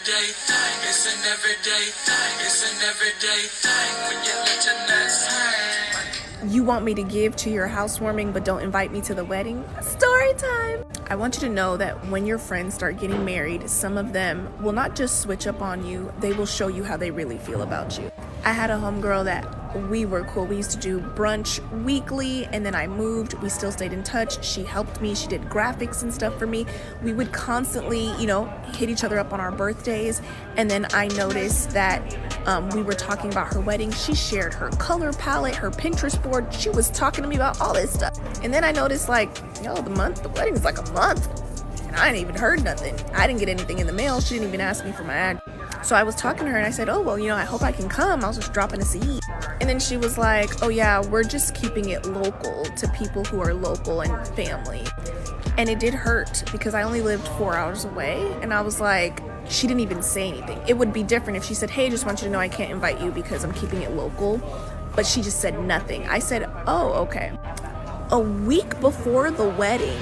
everyday thing. It's an everyday thing. It's an everyday thing when you let your nuts hang. You want me to give to your housewarming but don't invite me to the wedding? Story time! I want you to know that when your friends start getting married, some of them will not just switch up on you, they will show you how they really feel about you. I had a homegirl that we were cool. We used to do brunch weekly, and then I moved. We still stayed in touch. She helped me. She did graphics and stuff for me. We would constantly, hit each other up on our birthdays. And then I noticed that we were talking about her wedding. She shared her color palette, her Pinterest board. She was talking to me about all this stuff. And then I noticed, the wedding is like a month. And I ain't even heard nothing. I didn't get anything in the mail. She didn't even ask me for my address. So I was talking to her and I said, oh, well, I hope I can come. I was just dropping a seed. And then she was like, oh yeah, we're just keeping it local to people who are local and family. And it did hurt because I only lived 4 hours away. And I was like, she didn't even say anything. It would be different if she said, hey, I just want you to know I can't invite you because I'm keeping it local. But she just said nothing. I said, oh, okay. A week before the wedding,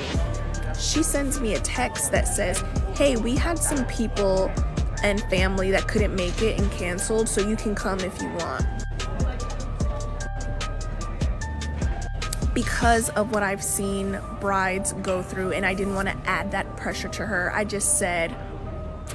she sends me a text that says, hey, we had some people and family that couldn't make it and canceled, so you can come if you want. Because of what I've seen brides go through, and I didn't want to add that pressure to her, I just said,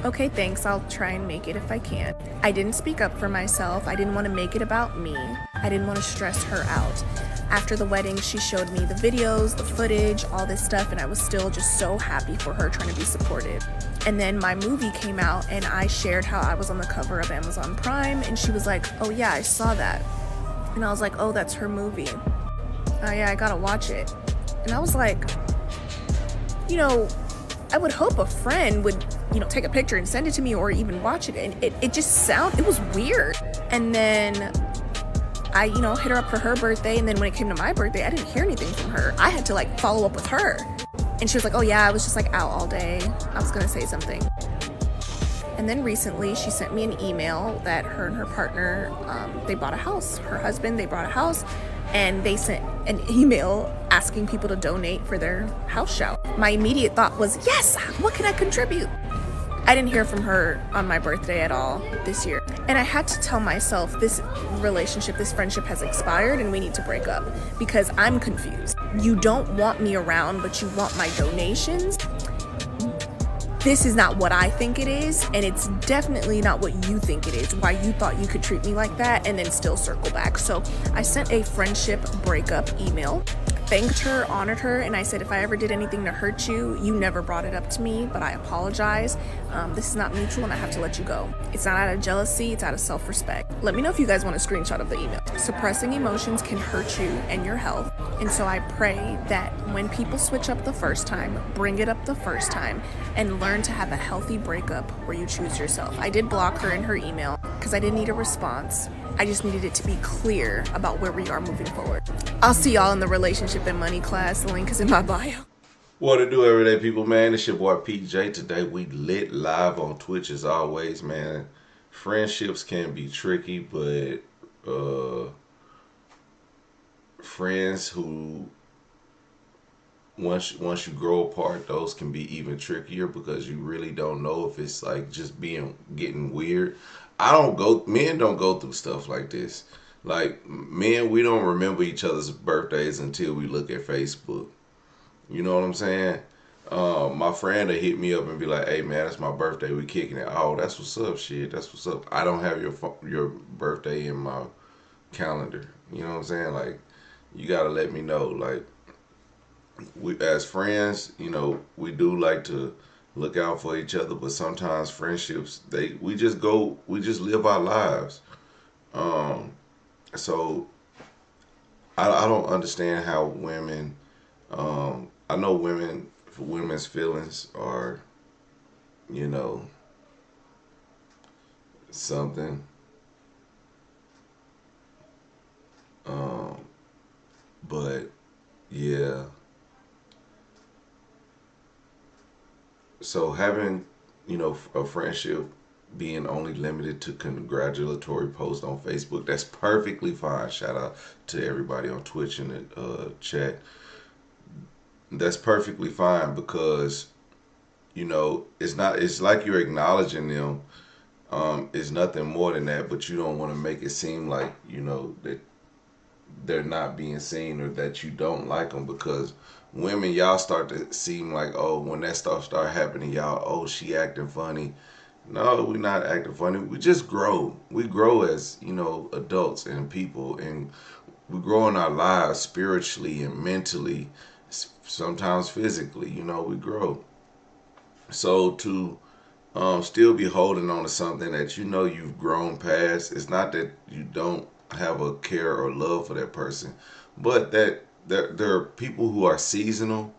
okay, thanks, I'll try and make it if I can. I didn't speak up for myself. I didn't want to make it about me. I didn't want to stress her out. After the wedding, she showed me the videos, the footage, all this stuff, and I was still just so happy for her, trying to be supportive. And then my movie came out, and I shared how I was on the cover of Amazon Prime, and she was like, oh yeah, I saw that. And I was like, oh, that's her movie. Oh yeah, I gotta watch it. And I was like, I would hope a friend would, take a picture and send it to me or even watch it. And it was weird. And then I, hit her up for her birthday. And then when it came to my birthday, I didn't hear anything from her. I had to follow up with her. And she was like, oh yeah, I was just out all day. I was gonna say something. And then recently she sent me an email that her and her partner, they bought a house. Her husband, they bought a house. And they sent an email asking people to donate for their house shout. My immediate thought was, yes, what can I contribute? I didn't hear from her on my birthday at all this year. And I had to tell myself this relationship, this friendship has expired and we need to break up because I'm confused. You don't want me around, but you want my donations. This is not what I think it is, and it's definitely not what you think it is, why you thought you could treat me like that and then still circle back. So I sent a friendship breakup email, thanked her, honored her, and I said, if I ever did anything to hurt you, you never brought it up to me, but I apologize. This is not mutual and I have to let you go. It's not out of jealousy, it's out of self-respect. Let me know if you guys want a screenshot of the email. Suppressing emotions can hurt you and your health, and so I pray that when people switch up the first time, bring it up the first time, and learn to have a healthy breakup where you choose yourself. I did block her in her email because I didn't need a response. I just needed it to be clear about where we are moving forward. I'll see y'all in the relationship and money class. The link is in my bio. What to do, everyday people, man? It's your boy PJ. Today we lit live on Twitch as always, man. Friendships can be tricky, but friends who once you grow apart, those can be even trickier because you really don't know if it's just getting weird. Men don't go through stuff like this. Men, we don't remember each other's birthdays until we look at Facebook. You know what I'm saying? My friend will hit me up and be like, hey man, it's my birthday, we kicking it. Oh, that's what's up, shit, that's what's up. I don't have your birthday in my calendar. You know what I'm saying? You gotta let me know. We as friends, we do like to look out for each other, but sometimes friendships, we just live our lives. So I don't understand how women, I know women's feelings are, something. But yeah. So having, a friendship being only limited to congratulatory posts on Facebook, that's perfectly fine. Shout out to everybody on Twitch and the chat. That's perfectly fine because, it's not. It's like you're acknowledging them. It's nothing more than that, but you don't want to make it seem like that they're not being seen or that you don't like them, because women, y'all start to seem like, oh, when that stuff start happening, y'all, oh, she acting funny. No, we're not acting funny. We just grow. We grow as adults and people, and we grow in our lives spiritually and mentally, sometimes physically. We grow. So to still be holding on to something that you've grown past. It's not that you don't have a care or love for that person, but that there are people who are seasonal,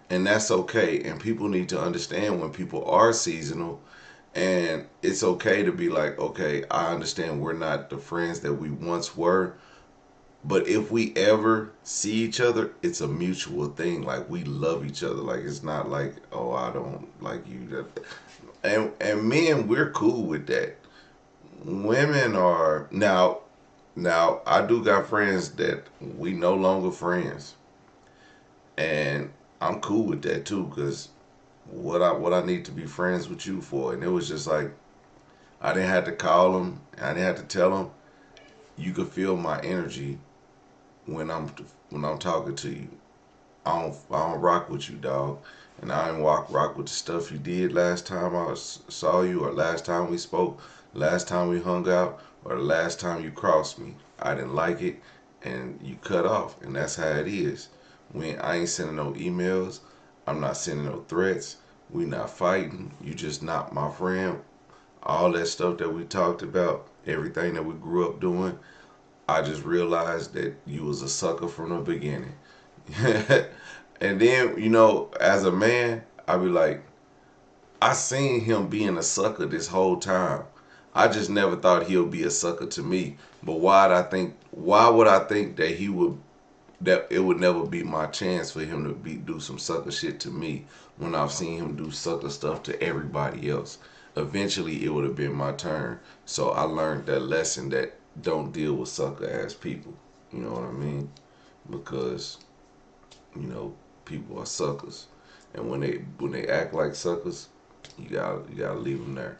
and that's okay. And people need to understand when people are seasonal, and it's okay to be like, okay, I understand we're not the friends that we once were, but if we ever see each other, it's a mutual thing. Like, we love each other. Like, it's not like, oh, I don't like you. And men, we're cool with that. Women are now. I do got friends that we no longer friends, and I'm cool with that too. Cause what I need to be friends with you for? And it was just like, I didn't have to call them. I didn't have to tell them. You could feel my energy when I'm talking to you. I don't rock with you, dog. And I didn't rock with the stuff you did last time I saw you, or last time we spoke, last time we hung out, or the last time you crossed me. I didn't like it, and you cut off, and that's how it is. I ain't sending no emails. I'm not sending no threats. We not fighting. You just not my friend. All that stuff that we talked about, everything that we grew up doing, I just realized that you was a sucker from the beginning. And then, as a man, I be like, I seen him being a sucker this whole time. I just never thought he'll be a sucker to me. But why would I think that it would never be my chance for him to do some sucker shit to me, when I've seen him do sucker stuff to everybody else? Eventually it would have been my turn. So I learned that lesson, that don't deal with sucker ass people. You know what I mean? Because you know, people are suckers, and when they act like suckers, you gotta leave them there.